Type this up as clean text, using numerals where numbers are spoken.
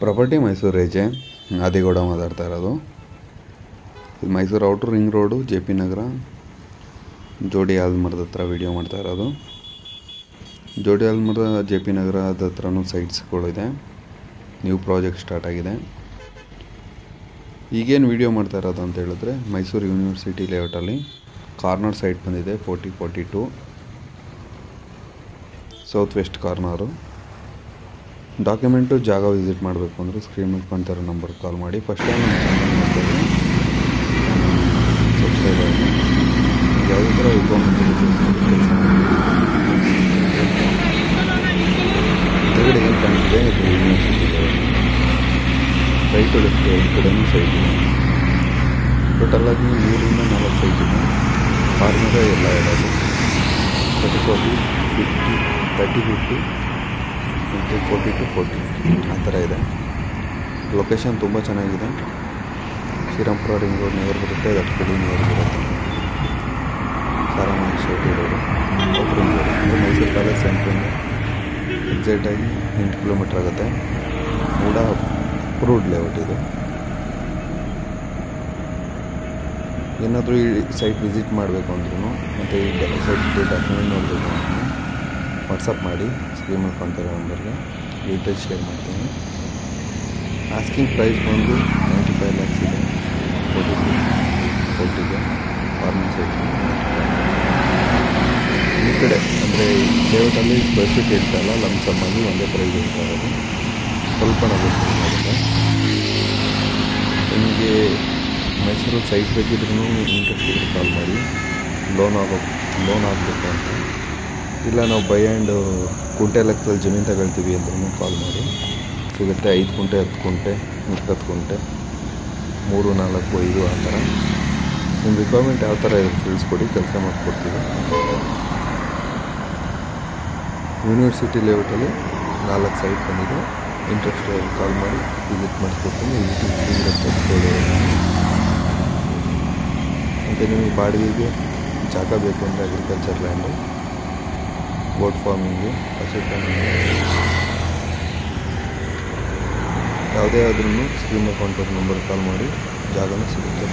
Property Mysuru ರೇಜೆ ಆದಿಗೌಡ ಮಾತಾಡ್ತಾ ಇರೋದು. ಇದು Mysuru outer ring road, J P Nagar, ಜೋಡಿ ಆಲ್ಮರದ ಹತ್ರ ವೀಡಿಯೋ ಮಾಡ್ತಾ ಇರೋದು. ಜೋಡಿ ಆಲ್ಮರದ ಜೆ ಪಿ ನಗರದ ಹತ್ರನೂ ಸೈಟ್ಸ್ಗಳಿದೆ. ನ್ಯೂ ಪ್ರಾಜೆಕ್ಟ್ ಸ್ಟಾರ್ಟ್ ಆಗಿದೆ. ಈಗೇನು ವೀಡಿಯೋ ಮಾಡ್ತಾ ಇರೋದು ಅಂತ ಹೇಳಿದ್ರೆ, ಮೈಸೂರು ಯೂನಿವರ್ಸಿಟಿ ಲೇಔಟಲ್ಲಿ ಕಾರ್ನರ್ ಸೈಟ್ ಬಂದಿದೆ 4042 ಸೌತ್ ವೆಸ್ಟ್ ಕಾರ್ನರು. ಡಾಕ್ಯುಮೆಂಟು ಜಾಗ ವಿಸಿಟ್ ಮಾಡಬೇಕು ಅಂದರೆ ಸ್ಕ್ರೀನ್ ಮೇಲೆ ಕಾಣ್ತಾ ಇರೋ ನಂಬರ್ಗೆ ಕಾಲ್ ಮಾಡಿ. ಫಸ್ಟ್ ಟೈಮ್ ನಮ್ಮ ಚಾನಲ್ ಮಾಡ್ತಾರೆ, ಸಬ್ಸ್ಕ್ರೈಬ್ ಆಗಿ ಯಾವುದೇ ಥರ ಎದುರುಗಡೆ ಏನು ಕಾಣ್ತಿದೆ ಇದು ಯೂನಿವರ್ಸಿಟಿ ರೈಟ್ ಲೆಫ್ಟ್ ಈ ಕಡೆಯೂ ಸೈಟ್ ಇದೆ. ಟೋಟಲಾಗಿ 3 ಇಂದ 4 ಸೈಟ್ ಇದೆ. ಕಾರ್ನರೇ ಎಲ್ಲ ಇರೋದು 30-40, 50, 30-50, 40-40 ಆ ಥರ ಇದೆ. ಲೊಕೇಶನ್ ತುಂಬ ಚೆನ್ನಾಗಿದೆ. ಶ್ರೀರಾಮ್ಪುರ ರಿಂಗ್ ರೋಡ್ ನಿಯರ್ ಬರುತ್ತೆ, ದಟ್ಕಡಿ ನಿಯರ್ ಬರುತ್ತೆ. Saramani Shetty road out ring road ಅಂದರೆ ಮೈಸೂರು ಪ್ಯಾಲೇಸ್ ಸೆಂಟ್ರಿಂದ ಎಕ್ಸಾಕ್ಟಾಗಿ 8 ಕಿಲೋಮೀಟ್ರ್ ಆಗುತ್ತೆ. ಕೂಡ ಅಪ್ರೂವ್ಡ್ ಲೇಔಟ್ ಇದು. ಏನಾದರೂ ಈ ಸೈಟ್ ವಿಸಿಟ್ ಮಾಡಬೇಕು ಅಂದ್ರೂ ಮತ್ತು ಈ ಸೈಟ್ ಡಾಕ್ಯುಮೆಂಟ್ ನೋಡಬೇಕು ಅಂದ್ರೂ ವಾಟ್ಸಪ್ ಮಾಡಿ, ಸ್ಕ್ರೀನ್ ಮೇಲೆ ಕಾಣ್ತಿರೋ ನಂಬರ್ಗೆ ಡೀಟೇಲ್ಸ್ ಶೇರ್ ಮಾಡ್ತೀನಿ. ಆಸ್ಕಿಂಗ್ ಪ್ರೈಸ್ ಬಂದು 95 lakhs ಇದೆ. 40 ಫಾರ್ಮಿಂಗ್ ಸೈಟ್. ಈ ಕಡೆ ಅಂದರೆ ಲೇಔಟಲ್ಲಿ ಸ್ಕ್ವೇರ್ ಫೀಟ್ ಹೇಳ್ತಾ ಇಲ್ಲ, ಲಂಸಮ್ಮಾಗಿ ಒಂದೇ ಪ್ರೈಸ್ ಹೇಳ್ತಾ ಇರೋದು. ಸ್ವಲ್ಪ ನೆಗೋಷಿಯೇಟ್ ಆಗುತ್ತೆ. ನಿಮಗೆ ಮೈಸೂರು ಸೈಟ್ ಬೇಕಿದ್ರೂ ಇಂಟ್ರೆಸ್ಟ್ ಇದ್ರೆ ಕಾಲ್ ಮಾಡಿ. ಲೋನ್ ಆಗಬೇಕು ಅಂತ ಇಲ್ಲ, ನಾವು ಬೈ ಆ್ಯಂಡ್ ಕುಂಟೆ ಲೆಕ್ಕದಲ್ಲಿ ಜಮೀನು ತಗೊಳ್ತೀವಿ ಅಂದ್ರೂ ಕಾಲ್ ಮಾಡಿ. ಸಿಗುತ್ತೆ 5 ಕುಂಟೆ, 10 ಕುಂಟೆ, 20 ಕುಂಟೆ, 3, 4, 5 ಆ ಥರ. ನಿಮ್ಮ ರಿಕ್ವೈರ್ಮೆಂಟ್ ಯಾವ ಥರ ಇದೆ ತಿಳಿಸ್ಕೊಡಿ, ಕೆಲಸ ಮಾಡಿಕೊಡ್ತೀವಿ. ಯೂನಿವರ್ಸಿಟಿ ಲೇಔಟಲ್ಲಿ 4 ಸೈಟ್ ಬಂದಿದೆ. ಇಂಟ್ರೆಸ್ಟ್ ಕಾಲ್ ಮಾಡಿ ವಿಸಿಟ್ ಮಾಡಿಸ್ಕೊಡ್ತೀನಿ. ವಿಸಿಟಿಂಗ್ ಫ್ರೀ ಇರುತ್ತೆ. ಮತ್ತು ನಿಮಗೆ ಬಾಡಿಗೆಗೆ ಜಾಗ ಬೇಕು ಅಂದರೆ ಅಗ್ರಿಕಲ್ಚರ್ ಲ್ಯಾಂಡು, ಗೋಟ್ ಫಾರ್ಮಿಂಗು, ಹಸು ಫಾರ್ಮಿಂಗು ಯಾವುದೇ ಆದ್ರೂ ಸ್ಕ್ರೀನ್ ಅಕೌಂಟ್ ನಂಬರ್ ಕಾಲ್ ಮಾಡಿ ಜಾಗನೂ ಸಿಗುತ್ತೆ.